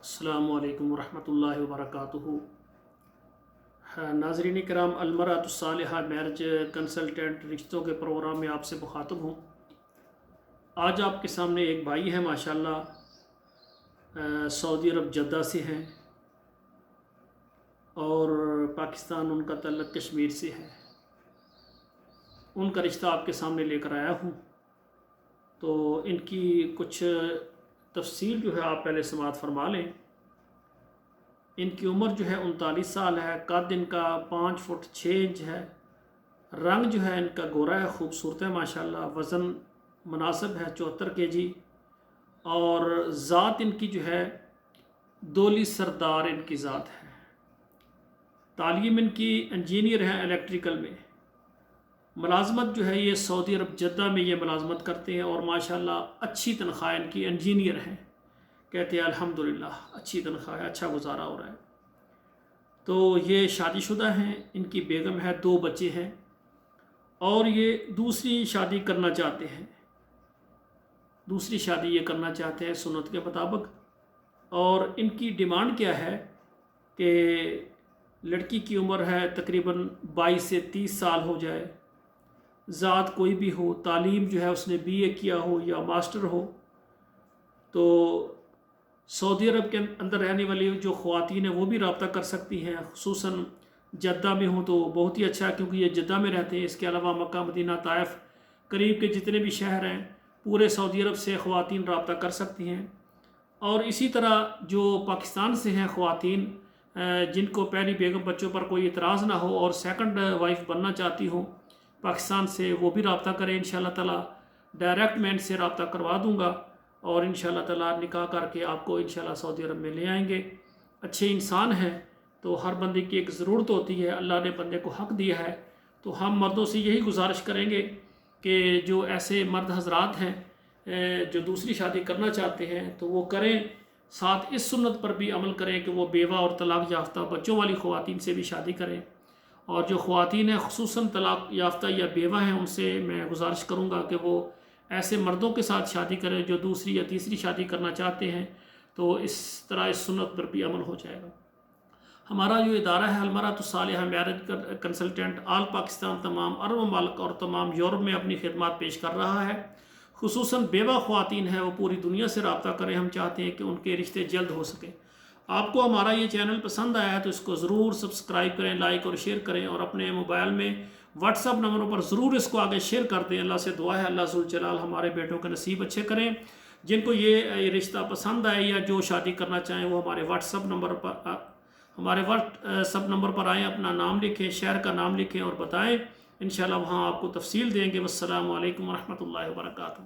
السلام علیکم ورحمۃ اللہ وبرکاتہ۔ ناظرین کرام، المرأۃ الصالحہ میرج کنسلٹنٹ رشتوں کے پروگرام میں آپ سے مخاطب ہوں۔ آج آپ کے سامنے ایک بھائی ہیں ماشاءاللہ، سعودی عرب جدہ سے ہیں اور پاکستان ان کا تعلق کشمیر سے ہے۔ ان کا رشتہ آپ کے سامنے لے کر آیا ہوں، تو ان کی کچھ تفصیل جو ہے آپ پہلے سماعت فرما لیں۔ ان کی عمر جو ہے 39 سال ہے، قد ان کا 5 فٹ 6 انچ ہے، رنگ جو ہے ان کا گورا ہے، خوبصورت ہے ماشاءاللہ، وزن مناسب ہے 74 kg، اور ذات ان کی جو ہے دولی سردار ان کی ذات ہے۔ تعلیم ان کی انجینئر ہے الیکٹریکل میں۔ ملازمت جو ہے یہ سعودی عرب جدہ میں یہ ملازمت کرتے ہیں، اور ماشاءاللہ اچھی تنخواہ ان کی، انجینئر ہیں، کہتے ہیں الحمدللہ اچھی تنخواہ ہے، اچھا گزارا ہو رہا ہے۔ تو یہ شادی شدہ ہیں، ان کی بیگم ہے، 2 بچے ہیں، اور یہ دوسری شادی کرنا چاہتے ہیں، دوسری شادی یہ کرنا چاہتے ہیں سنت کے مطابق۔ اور ان کی ڈیمانڈ کیا ہے کہ لڑکی کی عمر ہے تقریباً 22 سے 30 سال ہو جائے، ذات کوئی بھی ہو، تعلیم جو ہے اس نے BA کیا ہو یا ماسٹر ہو۔ تو سعودی عرب کے اندر رہنے والی جو خواتین ہیں وہ بھی رابطہ کر سکتی ہیں، خصوصاً جدہ میں ہوں تو بہت ہی اچھا ہے، کیونکہ یہ جدہ میں رہتے ہیں۔ اس کے علاوہ مکہ مدینہ طائف قریب کے جتنے بھی شہر ہیں پورے سعودی عرب سے خواتین رابطہ کر سکتی ہیں۔ اور اسی طرح جو پاکستان سے ہیں خواتین جن کو پہلی بیگم بچوں پر کوئی اعتراض نہ ہو اور سیکنڈ وائف بننا چاہتی ہوں پاکستان سے، وہ بھی رابطہ کریں انشاءاللہ تعالی۔ ڈائریکٹ میں ان سے رابطہ کروا دوں گا، اور انشاءاللہ تعالی نکاح کر کے آپ کو انشاءاللہ سعودی عرب میں لے آئیں گے۔ اچھے انسان ہیں، تو ہر بندے کی ایک ضرورت ہوتی ہے، اللہ نے بندے کو حق دیا ہے، تو ہم مردوں سے یہی گزارش کریں گے کہ جو ایسے مرد حضرات ہیں جو دوسری شادی کرنا چاہتے ہیں تو وہ کریں، ساتھ اس سنت پر بھی عمل کریں کہ وہ بیوہ اور طلاق یافتہ بچوں والی خواتین سے بھی شادی کریں۔ اور جو خواتین ہیں خصوصاً طلاق یافتہ یا بیوہ ہیں، ان سے میں گزارش کروں گا کہ وہ ایسے مردوں کے ساتھ شادی کریں جو دوسری یا تیسری شادی کرنا چاہتے ہیں، تو اس طرح اس سنت پر بھی عمل ہو جائے گا۔ ہمارا جو ادارہ ہے المرأۃ الصالحہ میرج کنسلٹنٹ آل پاکستان، تمام عرب ممالک اور تمام یورپ میں اپنی خدمات پیش کر رہا ہے۔ خصوصاً بیوہ خواتین ہیں وہ پوری دنیا سے رابطہ کریں، ہم چاہتے ہیں کہ ان کے رشتے جلد ہو سکیں۔ آپ کو ہمارا یہ چینل پسند آیا ہے تو اس کو ضرور سبسکرائب کریں، لائک اور شیئر کریں، اور اپنے موبائل میں واٹس ایپ نمبروں پر ضرور اس کو آگے شیئر کر دیں۔ اللہ سے دعا ہے اللہ ذوالجلال ہمارے بیٹوں کے نصیب اچھے کریں۔ جن کو یہ رشتہ پسند آئے یا جو شادی کرنا چاہیں وہ ہمارے واٹس ایپ نمبر پر آئیں، اپنا نام لکھیں، شہر کا نام لکھیں اور بتائیں، انشاءاللہ وہاں آپ کو تفصیل دیں گے۔ والسلام علیکم ورحمۃ اللہ وبرکاتہ۔